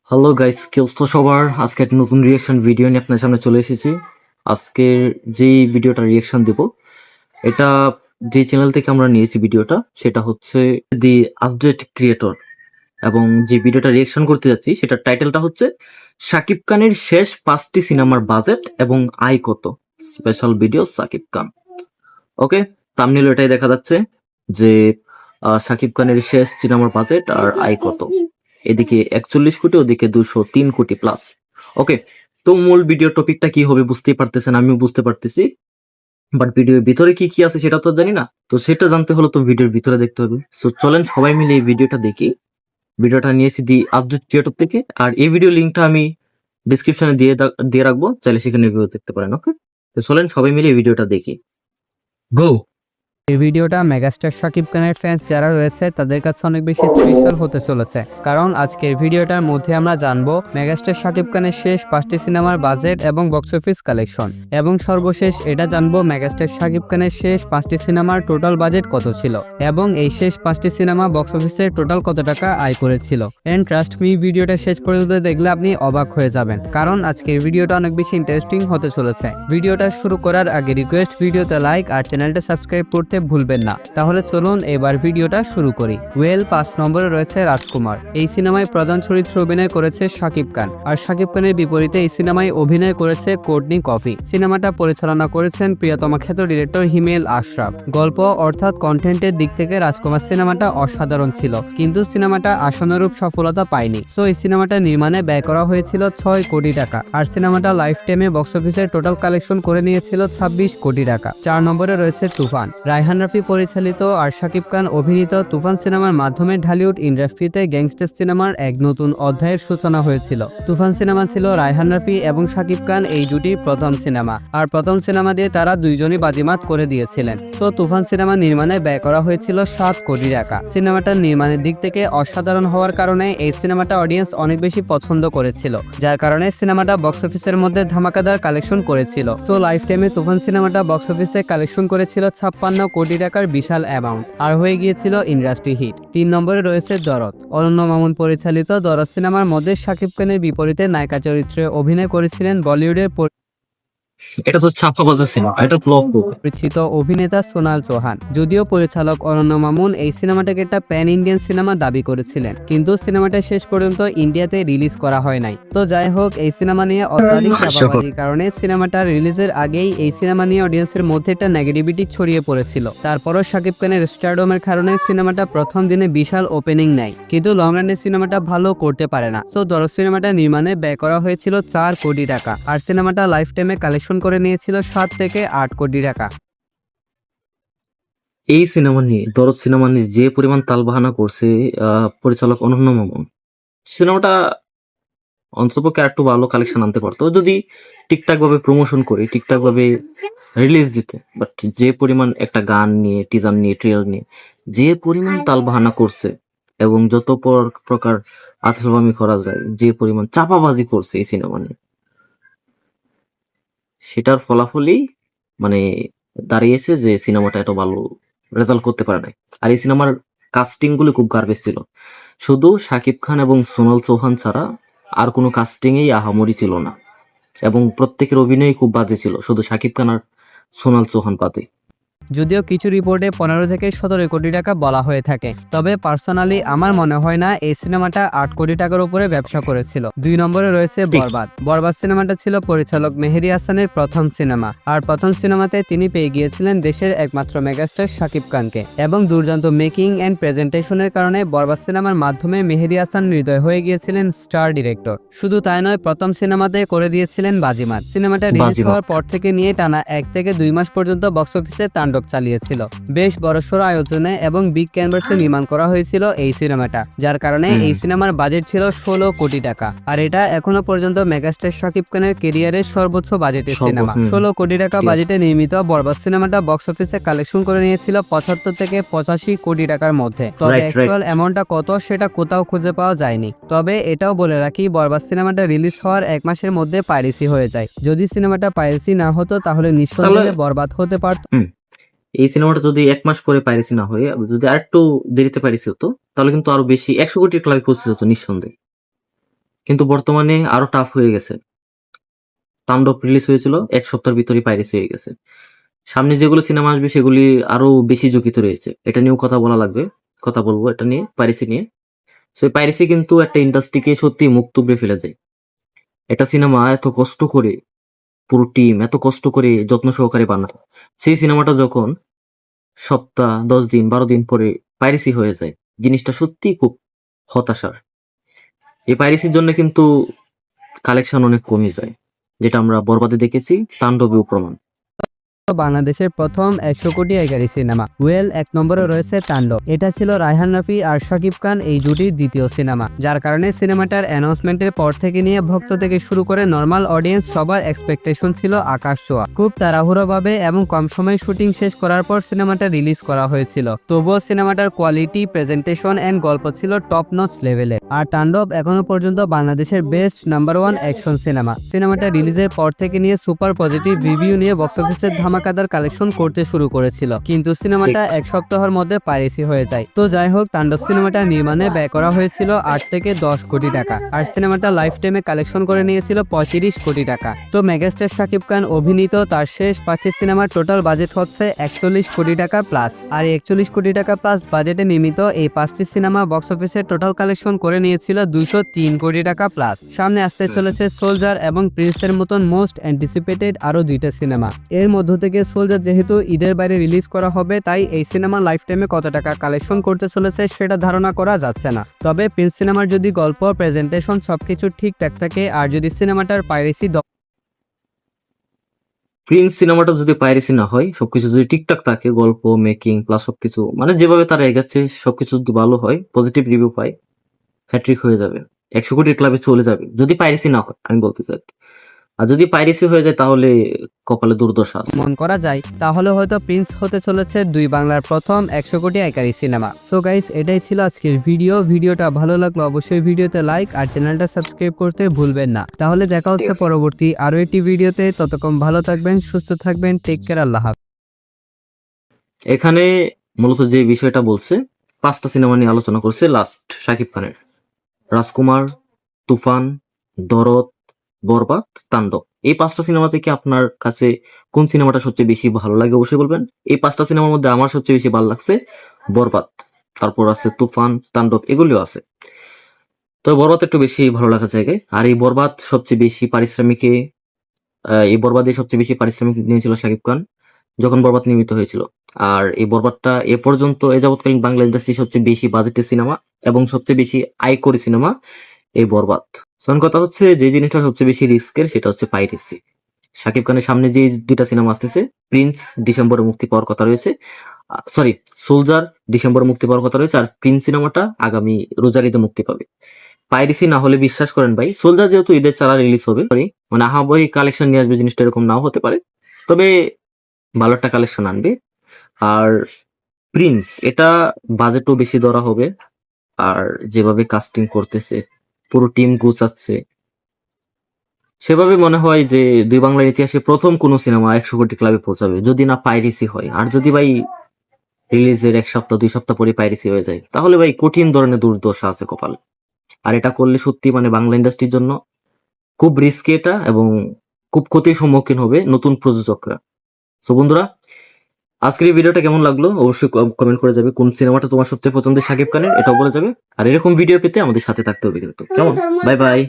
Hello guys, কি অবস্থা সবার? আজকে একটা নতুন রিয়েকশন ভিডিও নিয়ে আপনার সামনে চলে এসেছি। আজকের যেই ভিডিওটা রিয়েকশন দেব, এটা যে চ্যানেল থেকে আমরা নিয়েছি ভিডিওটা, সেটা হচ্ছে দি আপডেট ক্রিয়েটর। এবং যে ভিডিওটা রিয়েকশন করতে যাচ্ছি সেটার টাইটেলটা হচ্ছে শাকিব খানের শেষ 5টি সিনেমার বাজেট এবং আয় কত। Special video Shakib Khan. ওকে, থাম্বনেইলে এটাই দেখা যাচ্ছে যে শাকিব খানের শেষ সিনেমার বাজেট আর আয় কত। এদিকে 41 কোটি, ওদিকে 203 কোটি প্লাস। ওকে, তো মূল ভিডিও টপিকটা কি হবে বুঝতেই পারতেছেন, আমিও বুঝতে পারতেছি, বাট ভিডিওর ভিতরে কি কি আছে সেটা তো জানি না। তো সেটা জানতে হলে তো ভিডিওর ভিতরে দেখতে হবে। সো চলেন সবাই মিলে এই ভিডিওটা দেখি। ভিডিওটা নিয়েছি দি আপডেট ক্রিয়েটর থেকে, আর এই ভিডিও লিঙ্কটা আমি ডিসক্রিপশনে দিয়ে রাখবো, চাইলে সেখানে গিয়ে দেখতে পারেন। ওকে, তো চলেন সবাই মিলে এই ভিডিওটা দেখি। গো। এই ভিডিওটা মেগাস্টার শাকিব খানের ফ্যান্স যারা রয়েছে তাদের কাছে অনেক বেশি স্পেশাল হতে চলেছে, কারণ আজকের ভিডিওটার মধ্যে আমরা জানবো মেগাস্টার শাকিব খানের শেষ 5টি সিনেমার বাজেট এবং বক্স অফিস কালেকশন, এবং সর্বশেষ এটা জানবো মেগাস্টার শাকিব খানের শেষ 5টি সিনেমার টোটাল বাজেট কত ছিল এবং এই শেষ 5টি সিনেমা বক্স অফিসে টোটাল কত টাকা আয় করেছিল। এন্ড ট্রাস্ট মি, ভিডিওটা শেষ পর্যন্ত দেখলে আপনি অবাক হয়ে যাবেন, কারণ আজকের ভিডিওটা অনেক বেশি ইন্টারেস্টিং হতে চলেছে। ভিডিওটা শুরু করার আগে রিকোয়েস্ট, ভিডিওতে লাইক আর চ্যানেলটা সাবস্ক্রাইব করতে ভুলবেন না। তাহলে চলুন এবার ভিডিওটা শুরু করি। 5 নম্বরে রয়েছে রাজকুমার। এই সিনেমায় প্রধান চরিত্রে অভিনয় করেছে শাকিব খান, আর শাকিব খানের বিপরীতে এই সিনেমায় অভিনয় করেছে কোর্টনি কফি। সিনেমাটা পরিচালনা করেছেন প্রিয়তমা খ্যাত ডিরেক্টর হিমেল আশরাফ। গল্প অর্থাৎ কন্টেন্টের দিক থেকে রাজকুমার সিনেমাটা অসাধারণ ছিল, কিন্তু সিনেমাটা আশানুরূপ সফলতা পায়নি। সো এই সিনেমাটা নির্মাণে ব্যয় করা হয়েছিল 6 কোটি টাকা, আর সিনেমাটা লাইফ টাইমে বক্স অফিসের টোটাল কালেকশন করে নিয়েছিল 26 কোটি টাকা। 4 নম্বরে রয়েছে তুফান। রায়হান রাফি পরিচালিত আর শাকিব খান অভিনীত তুফান সিনেমার মাধ্যমে ঢালিউড ইন্ডাস্ট্রিতে গ্যাংস্টার সিনেমার এক নতুন অধ্যায়ের সূচনা হয়েছিল। তুফান সিনেমা ছিল রায়হান রাফি এবং শাকিব খান এই জুটির প্রথম সিনেমা, আর প্রথম সিনেমা দিয়ে তারা দুইজনই বাজিমাত করে দিয়েছিলেন। তো তুফান সিনেমা নির্মাণে ব্যয় করা হয়েছিল 7 কোটি টাকা। সিনেমাটার নির্মাণের দিক থেকে অসাধারণ হওয়ার কারণে এই সিনেমাটা অডিয়েন্স অনেক বেশি পছন্দ করেছিল, যার কারণে সিনেমাটা বক্স অফিসের মধ্যে ধামাকাদার কালেকশন করেছিল। সো লাইফ টাইমে তুফান সিনেমাটা বক্স অফিসে কালেকশন করেছিল 56 কোটি টাকার বিশাল অ্যামাউন্ট, আর হয়ে গিয়েছিল ইন্ডাস্ট্রি হিট। 3 নম্বরে রয়েছে দরদ। অনন্য মামুন পরিচালিত দরদ সিনেমার মধ্যে শাকিব খানের বিপরীতে নায়িকা চরিত্রে অভিনয় করেছিলেন বলিউডের এটা তো ছাপ্পাবাজের সিনেমা, এটা ফ্লপ করবে। পরিচিত অভিনেতা সোনাল চৌহান। যদিও পরিচালক অনন্য মামুন এই সিনেমাটাকে একটা প্যান ইন্ডিয়ান সিনেমা দাবি করেছিলেন, কিন্তু সিনেমাটা শেষ পর্যন্ত ইন্ডিয়াতে রিলিজ করা হয় নাই। তো যাই হোক, এই সিনেমা নিয়ে অত্যাধিক চাপাবাজির কারণে সিনেমাটা রিলিজের আগেই এই সিনেমা নিয়ে অডিয়েন্সের মধ্যে একটা নেগেটিভিটি ছড়িয়ে পড়েছিল। তারপরও শাকিব খানের স্টারডমের কারণে সিনেমাটা প্রথম দিনে বিশাল ওপেনিং নেয়, কিন্তু লং রানে সিনেমাটা ভালো করতে পারে না। সো দরদ সিনেমাটা নির্মাণে ব্যয় করা হয়েছিল 4 কোটি টাকা, আর সিনেমাটা লাইফ টাইমে কালেকশন করে নিয়েছিল 7 থেকে 8 কোটি টাকা। এই সিনেমা নিয়ে, দরদ সিনেমা নিয়ে যে পরিমাণ তালবাহানা করছে পরিচালক অনন্য মামুন, সিনেমাটা অন্ততপক্ষে একটু ভালো কালেকশন আনতে পারতো যদি ঠিকঠাক ভাবে প্রমোশন করে ঠিকঠাক ভাবে রিলিজ দিতে। বাট যে পরিমাণ একটা গান নিয়ে, টিজার নিয়ে, ট্রেলার নিয়ে যে পরিমাণ তালবাহানা করছে, এবং যত প্রকার আতলবামি করা যায়, যে পরিমাণ চাপাবাজি করছে এই সিনেমা নিয়ে, সেটার ফলাফলই মানে দাঁড়িয়েছে যে সিনেমাটা এত ভালো রেজাল্ট করতে পারে নাই। আর এই সিনেমার কাস্টিং গুলো খুব গার্বেজ ছিল। শুধু শাকিব খান এবং সোনাল চৌহান ছাড়া আর কোনো কাস্টিং এই আহামরি ছিল না, এবং প্রত্যেকের অভিনয় খুব বাজে ছিল, শুধু শাকিব খান আর সোনাল চৌহান বাদে। যদিও কিছু রিপোর্টে 15 থেকে 17 কোটি টাকা বলা হয়ে থাকে, তবে পার্সোনালি আমার মনে হয় না এই সিনেমাটা 8 কোটি টাকার উপরে ব্যবসা করেছিল। 2 নম্বরে রয়েছে বরবাদ। বরবাদ সিনেমাটা ছিল পরিচালক মেহেদী হাসানের প্রথম সিনেমা, আর প্রথম সিনেমাতে তিনি পেয়ে গিয়েছিলেন দেশের একমাত্র মেগাস্টার শাকিব খানকে, এবং দুর্দান্ত মেকিং এন্ড প্রেজেন্টেশনের কারণে বরবাদ সিনেমার মাধ্যমে মেহেদী হাসান হৃদয় হয়ে গিয়েছিলেন স্টার ডিরেক্টর। শুধু তাই নয়, প্রথম সিনেমাতে করে দিয়েছিলেন বাজিমাত। সিনেমাটা রিলিজ হওয়ার পর থেকে নিয়ে টানা 1 থেকে 2 মাস পর্যন্ত বক্স অফিসে তাণ্ডব চালিয়েছিল। বেশ বড়সড় আয়োজনে এবং বিগ ক্যানভাসে নির্মাণ করা হয়েছিল এই সিনেমাটা, যার কারণে এই সিনেমার বাজেট ছিল 16 কোটি টাকা, আর এটা এখনো পর্যন্ত মেগাস্টার শাকিব খানের ক্যারিয়ারের সর্বোচ্চ বাজেটের সিনেমা। 16 কোটি টাকা বাজেটে নির্মিত বরবাদ সিনেমাটা বক্স অফিসে কালেকশন করে নিয়েছিল 75 থেকে 85 কোটি টাকার মধ্যে। তবে অ্যাকচুয়াল অ্যামাউন্টটা কত সেটা কোথাও খুঁজে পাওয়া যায়নি। তবে এটাও বলে রাখি, বরবাদ সিনেমাটা রিলিজ হওয়ার 1 মাসের মধ্যে পাইরেসি হয়ে যায়। যদি সিনেমাটা পাইরেসি না হতো তাহলে নিঃসন্দেহে বরবাদ হতে পারত। এই সিনেমাটা যদি 1 মাস পরে পাইরেসি না হয়ে যদি আর একটু দেরিতে পাইরেসি হতো, তাহলে কিন্তু আরো বেশি 100 কোটি ক্লাবে পৌঁছে যেত নিঃসন্দেহে। কিন্তু বর্তমানে আরো টাফ হয়ে গেছে। তাণ্ডব রিলিজ হয়েছিল 1 সপ্তাহের ভিতরেই পাইরেসি হয়ে গেছে। সামনে যেগুলো সিনেমা আসবে সেগুলি আরো বেশি ঝুঁকিতে রয়েছে। এটা নিয়েও কথা বলবো এটা নিয়ে, পাইরেসি নিয়ে। সো পাইরেসি কিন্তু একটা ইন্ডাস্ট্রিকে সত্যি মুখ তুবড়ে ফেলে দেয়। একটা সিনেমা এত কষ্ট করে, পুরো টিম এত কষ্ট করে যত্ন সহকারে বানায়, সেই সিনেমাটা যখন সপ্তাহ 10 দিন 12 দিন পরে পাইরেসি হয়ে যায়, জিনিসটা সত্যি খুব হতাশার। এই পাইরেসির জন্য কিন্তু কালেকশন অনেক কমে যায়, যেটা আমরা বরবাদে দেখেছি, তাণ্ডবেও প্রমাণ। বাংলাদেশের প্রথম 100 কোটি আয়কারী সিনেমা। ওয়েল 1 নম্বরে রয়েছে তাণ্ডব। এটা ছিল রায়হান রাফি আর শাকিব খান এই জুটির দ্বিতীয় সিনেমা, যার কারণে সিনেমাটার অ্যানাউন্সমেন্টের পর থেকে নিয়ে ভক্ত থেকে শুরু করে নর্মাল অডিয়েন্স সবার এক্সপেকটেশন ছিল আকাশ ছোঁয়া। খুব তাড়াহুড়োভাবে এবং কম সময়ে শুটিং শেষ করার পর সিনেমাটা রিলিজ করা হয়েছিল। তবুও সিনেমাটার কোয়ালিটি, প্রেজেন্টেশন এন্ড গল্প ছিল টপ নচ লেভেলে। আর তাণ্ডব এখনো পর্যন্ত বাংলাদেশের বেস্ট নাম্বার 1 অ্যাকশন সিনেমা। সিনেমাটা রিলিজের পর থেকে নিয়ে সুপার পজিটিভ রিভিউ নিয়ে বক্স অফিসে ধামাকাদার কালেকশন করতে শুরু করেছিল, কিন্তু সিনেমাটা 1 সপ্তাহের মধ্যে পাইরেসি হয়ে যায়। তো যাই হোক, তাণ্ডব সিনেমাটা নির্মাণে ব্যয় করা হয়েছিল 8 থেকে 10 কোটি টাকা, আর সিনেমাটা লাইফ টাইমে কালেকশন করে নিয়েছিল 35 কোটি টাকা। তো মেগাস্টার শাকিব খান অভিনীত তার শেষ 5টি সিনেমার টোটাল বাজেট হচ্ছে 41 কোটি টাকা প্লাস। আর 41 কোটি টাকা প্লাস বাজেটে নির্মিত এই 5টি সিনেমা বক্স অফিসে টোটাল কালেকশন করে নিয়েছিল 203 কোটি টাকা প্লাস। সামনে আসতে চলেছে সোলজার এবং প্রিন্সের মতন মোস্ট অ্যান্টিসিপেটেড আরো 2টা সিনেমা। এর মধ্য থেকে সোলজার যেহেতু ঈদের বাইরে রিলিজ করা হবে, তাই এই সিনেমা লাইফ টাইমে কত টাকা কালেকশন করতে চলেছে সেটা ধারণা করা যাচ্ছে না। তবে প্রিন্স সিনেমার যদি গল্প, প্রেজেন্টেশন সবকিছু ঠিকঠাক থাকে, আর যদি সিনেমাটার পাইরেসি প্রিন্স সিনেমাটা যদি পাইরেসি না হয়, সবকিছু যদি ঠিকঠাক থাকে, গল্প, মেকিং প্লাস সবকিছু মানে যেভাবে তারা এগেছে, সবকিছু যদি ভালো হয়, পজিটিভ রিভিউ পায়, হ্যাট্রিক হয়ে যাবে, 100 কোটির ক্লাবে চলে যাবে, যদি পাইরেসি না হয়, আমি বলতে চাই। আর যদি পাইরেসি হয়ে যায় তাহলে কপালে দুর্দশা আছে। মন করা যায়, তাহলে হয়তো প্রিন্স হতে চলেছে 2 বাংলার প্রথম 100 কোটি আয়কারী সিনেমা। সো গাইস, এটাই ছিল আজকের ভিডিওটা ভালো লাগলো অবশ্যই ভিডিওতে লাইক আর চ্যানেলটা সাবস্ক্রাইব করতে ভুলবেন না। তাহলে দেখা হচ্ছে পরবর্তী আরো একটি ভিডিওতে। ততক্ষণ ভালো থাকবেন, সুস্থ থাকবেন, টেক কেয়ার, আল্লাহ হাফেজ। এখানে মূলত যে বিষয়টা বলছে, 5টা সিনেমা নিয়ে আলোচনা করছে লাস্ট শাকিব খানের: রাজকুমার, তুফান, দরদ, বরবাদ, তাণ্ডব। এই 5টা সিনেমা থেকে আপনার কাছে কোন সিনেমাটা সবচেয়ে বেশি ভালো লাগে অবশ্যই বলবেন। এই 5টা সিনেমার মধ্যে আমার সবচেয়ে বেশি ভালো লাগছে বরবাদ, তারপর আছে তুফান, তাণ্ডব, এগুলিও আছে। তো বরবাদ একটু বেশি ভালো লাগার জায়গায়। আর এই বরবাদ সবচেয়ে বেশি পারিশ্রমিকে এই বরবাদে সবচেয়ে বেশি পারিশ্রমিক নিয়েছিল শাকিব খান যখন বরবাদ নির্মিত হয়েছিল। আর এই বরবাদটা এ পর্যন্ত এ যাবৎকালীন বাংলা ইন্ডাস্ট্রি সবচেয়ে বেশি বাজেটের সিনেমা এবং সবচেয়ে বেশি আয় করে সিনেমা এই বরবাদ। সন কথা হচ্ছে, যে জিনিসটা সবচেয়ে বেশি রিস্কের সেটা হচ্ছে পাইরেসি। শাকিব খানের সামনে যে 2টা সিনেমা আসতেছে, প্রিন্স ডিসেম্বরে মুক্তি পাওয়ার কথা রয়েছে, সোলজার ডিসেম্বরে মুক্তি পাওয়ার কথা রয়েছে, আর প্রিন্স সিনেমাটা আগামী রোজার ঈদে মুক্তি পাবে। পাইরেসি না হলে বিশ্বাস করেন ভাই, সোলজার যেহেতু ঈদের ছাড়া রিলিজ হবে, মানে আহামরি কালেকশন নিয়ে আসবে, জিনিসটা এরকম নাও হতে পারে, তবে ভালো একটা কালেকশন আনবে। আর প্রিন্স, এটা বাজেটও বেশি ধরা হবে, আর যেভাবে কাস্টিং করতেছে, পুরো টিম গুছাচ্ছে, সেভাবে মনে হয় যে 2 বাংলার ইতিহাসে প্রথম কোন সিনেমা 100 কোটি ক্লাবে পৌঁছাবে, যদি না পাইরেসি হয়। আর যদি ভাই রিলিজের 1 সপ্তাহ 2 সপ্তাহ পরে পাইরেসি হয়ে যায়, তাহলে ভাই কঠিন ধরনের দুর্দশা আছে কপালে। আর এটা করলে সত্যি মানে বাংলা ইন্ডাস্ট্রির জন্য খুব রিস্কি এটা, এবং খুব ক্ষতির সম্মুখীন হবে নতুন প্রযোজকরা। সো বন্ধুরা, আজকের এই ভিডিওটা কেমন লাগলো অবশ্যই কমেন্ট করে যাবে। কোন সিনেমাটা তোমার সবচেয়ে পছন্দের শাকিব খানের, এটাও বলে যাবে। আর এরকম ভিডিও পেতে আমাদের সাথে থাকতে হবে কিন্তু। কেমন? Bye bye.